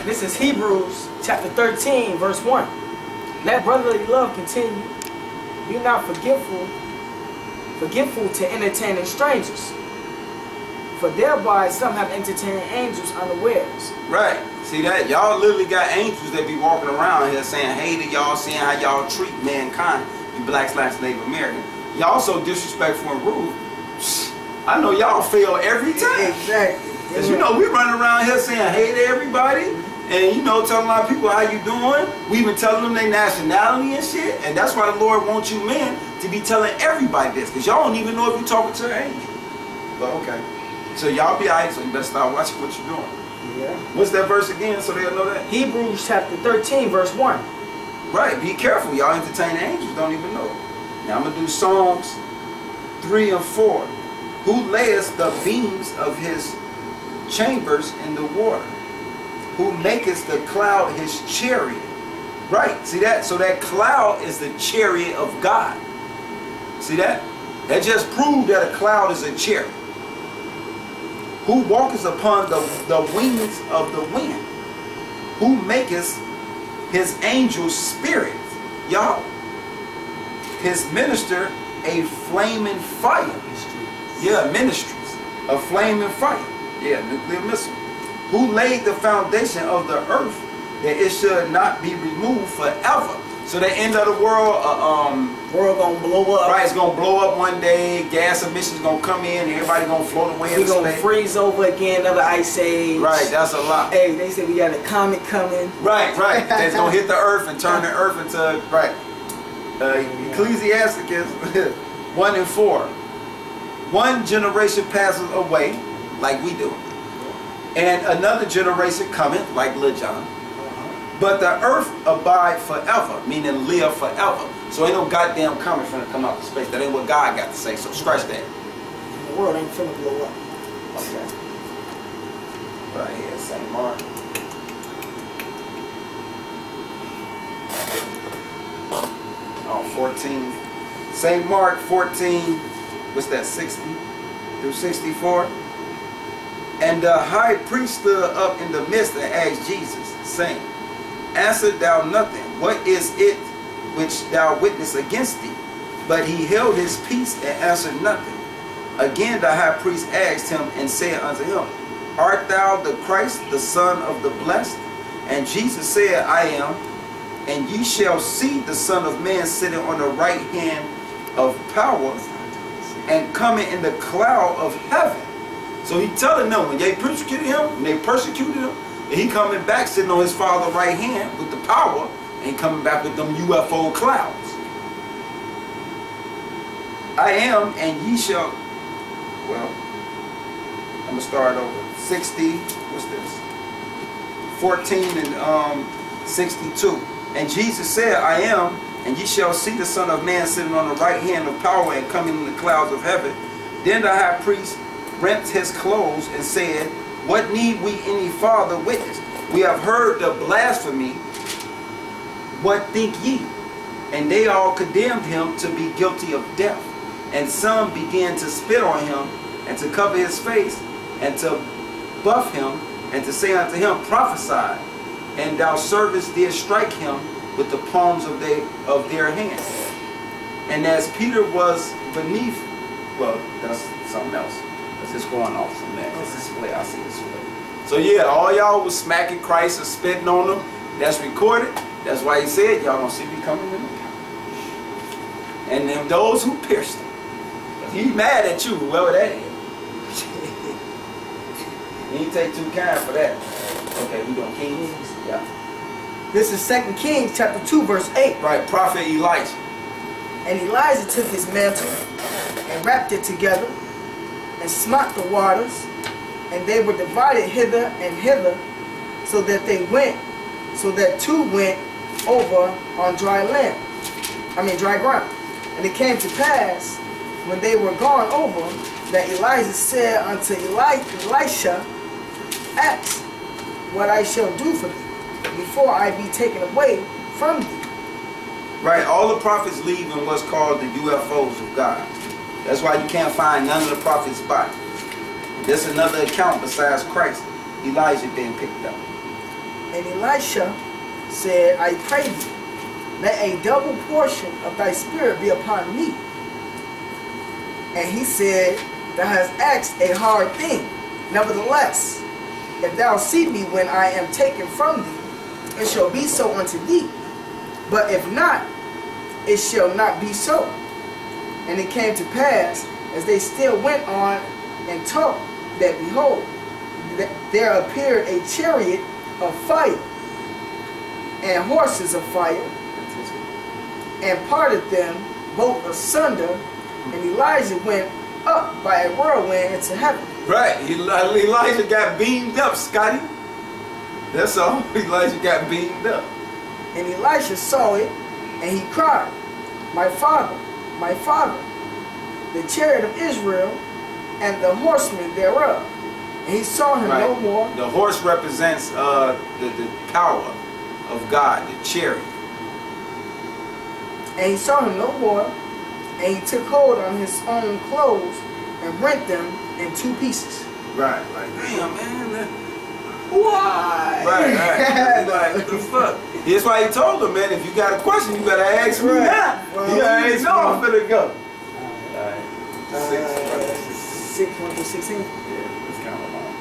This is Hebrews chapter 13, verse 1. Let brotherly love continue. Be not forgetful to entertaining strangers, for thereby some have entertained angels unawares. Right. See that? Y'all literally got angels that be walking around here saying hey to y'all, seeing how y'all treat mankind, you blacks/Native American. Y'all so disrespectful and rude. I know y'all fail every time. Exactly. Because you know, we running around here saying hey to everybody. And you know, telling a lot of people how you doing. We even telling them their nationality and shit. And that's why the Lord wants you men to be telling everybody this. Because y'all don't even know if you're talking to an angel. But okay. So y'all be alright, so you better start watching what you're doing. Yeah. What's that verse again so they'll know that? Hebrews chapter 13, verse 1. Right, be careful. Y'all entertain angels, don't even know. Now I'm going to do Psalms 3 and 4. Who layeth the beams of his chambers in the water? Who maketh the cloud his chariot? Right, see that? So that cloud is the chariot of God. See that? That just proved that a cloud is a chariot. Who walketh upon the wings of the wind? Who maketh his angels spirits? Y'all. His minister a flaming fire. Yeah, ministries. A flaming fire. Yeah, nuclear missile. Who laid the foundation of the earth that it should not be removed forever. So the end of the world, world gonna blow up. Right, it's gonna blow up one day. Gas emissions gonna come in. Everybody gonna float away. We gonna freeze over again. Another ice age. Right, that's a lot. Hey, they said we got a comet coming. Right, right. That's gonna hit the earth and turn the earth into right. Ecclesiasticus 1 and 4. One generation passes away, like we do, and another generation cometh, like Lil John. But the earth abide forever, meaning live forever. So ain't no goddamn comet finna come out of space. That ain't what God got to say, so scratch that. The world ain't finna blow up. Okay. Right here, St. Mark. Oh, 14. St. Mark 14, what's that, 60 through 64? And the high priest stood up in the midst and asked Jesus, saying, Answered thou nothing? What is it which thou witness against thee? But he held his peace and answered nothing. Again the high priest asked him and said unto him, Art thou the Christ, the Son of the Blessed? And Jesus said, I am. And ye shall see the Son of Man sitting on the right hand of power and coming in the cloud of heaven. So he telling them, when they persecuted him, and he coming back sitting on his Father's right hand with the power, and he coming back with them UFO clouds. I am, and ye shall, well, I'm going to start over. 60, what's this? 14 and 62. And Jesus said, I am, and ye shall see the Son of Man sitting on the right hand of power and coming in the clouds of heaven. Then the high priest rent his clothes and said, What need we any farther witness? We have heard the blasphemy. What think ye? And they all condemned him to be guilty of death. And some began to spit on him, and to cover his face, and to buff him, and to say unto him, Prophesy. And thou servants did strike him with the palms of their hands. And as Peter was beneath, well, that's something else. It's going off from that. This is the way I see this way. So yeah, all y'all was smacking Christ and spitting on him. That's recorded. That's why he said, y'all gonna see me coming in the power. And then those who pierced him. He mad at you, whoever that is. He ain't take too kind for that. Okay, we doing Kings? Yeah. This is 2 Kings chapter 2, verse 8. Right, Prophet Elijah. And Elijah took his mantle and wrapped it together and smote the waters, and they were divided hither and hither, so that two went over on dry ground. And it came to pass, when they were gone over, that Elijah said unto Elisha, Ask what I shall do for thee, before I be taken away from thee. Right, all the prophets leave in what's called the UFOs of God. That's why you can't find none of the prophets' body. There's another account besides Christ. Elijah being picked up. And Elisha said, I pray thee, let a double portion of thy spirit be upon me. And he said, thou hast asked a hard thing. Nevertheless, if thou see me when I am taken from thee, it shall be so unto thee. But if not, it shall not be so. And it came to pass, as they still went on and talked, that behold, there appeared a chariot of fire and horses of fire, and parted them both asunder, and Elijah went up by a whirlwind into heaven. Right, Elijah got beamed up, Scotty. That's all. Elijah got beamed up. And Elisha saw it, and he cried, my father, the chariot of Israel, and the horsemen thereof. And he saw him no more. The horse represents the power of God, the chariot. And he saw him no more, and he took hold on his own clothes and rent them in two pieces. Right, like, damn, man. Why? Right. Like, what the fuck? That's why he told him, man, if you got a question, you gotta ask me now. Well, you gotta ask me. I'm finna go. Alright. 6, 1 through 16. Yeah, that's kind of long.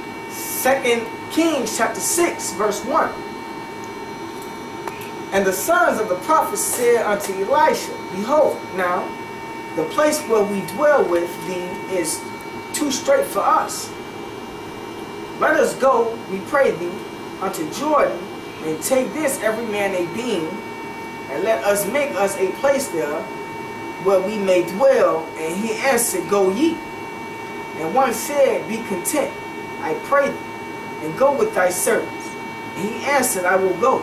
2 Kings chapter 6, verse 1. And the sons of the prophets said unto Elisha, behold, now the place where we dwell with thee is too strait for us. Let us go, we pray thee, unto Jordan, and take this every man a beam, and let us make us a place there, where we may dwell. And he answered, go ye. And one said, be content, I pray thee, and go with thy servants. And he answered, I will go.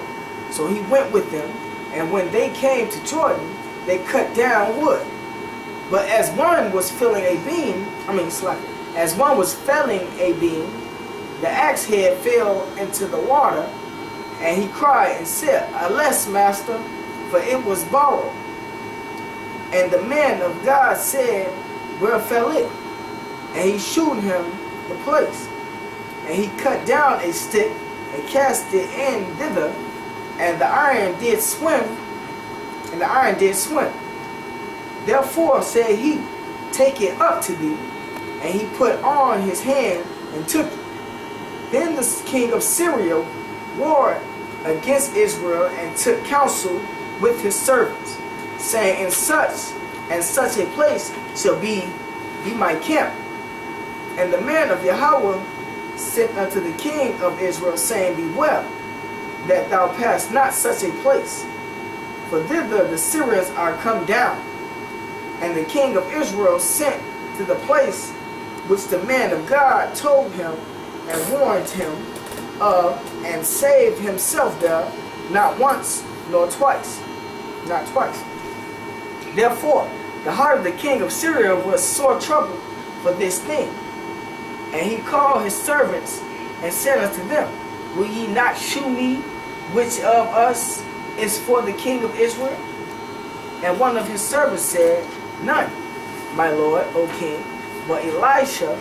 So he went with them, and when they came to Jordan, they cut down wood. But as one was felling a beam, the axe head fell into the water, and he cried and said, alas, master, for it was borrowed. And the man of God said, where fell it? And he shewed him the place. And he cut down a stick and cast it in thither, and the iron did swim, Therefore said he, take it up to thee. And he put on his hand and took it. Then the king of Syria warred against Israel, and took counsel with his servants, saying, in such and such a place shall be my camp. And the man of Yahweh sent unto the king of Israel, saying, beware that thou pass not such a place, for thither the Syrians are come down. And the king of Israel sent to the place which the man of God told him, and warned him of, and saved himself there, not once nor twice. Not twice. Therefore the heart of the king of Syria was sore troubled for this thing. And he called his servants, and said unto them, will ye not shew me which of us is for the king of Israel? And one of his servants said, none, my lord, O king, but Elisha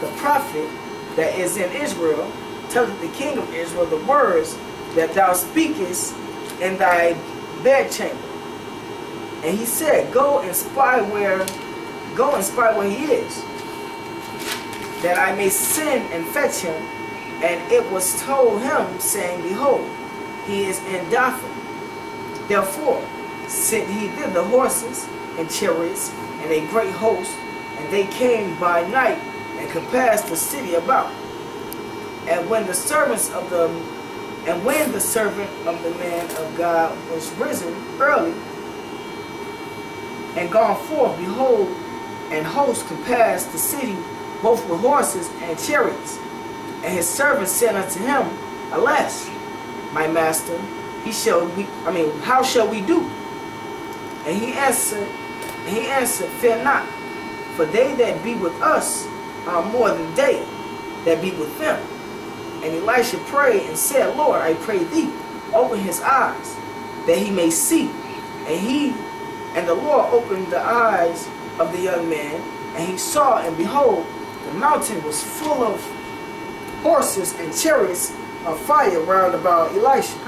the prophet that is in Israel telleth the king of Israel the words that thou speakest in thy bedchamber. And he said, go and spy where he is, that I may send and fetch him. And it was told him, saying, behold, he is in Dothan. Therefore sent he thither horses and chariots and a great host, and they came by night and compassed the city about. And when the servant of the man of God was risen early and gone forth, behold, and hosts compassed the city, both with horses and chariots. And his servant said unto him, alas, my master, how shall we do? And he answered, fear not, for they that be with us are more than they that be with them. And Elisha prayed and said, Lord, I pray thee, open his eyes, that he may see. And the Lord opened the eyes of the young man, and he saw, and behold, the mountain was full of horses and chariots of fire round about Elisha.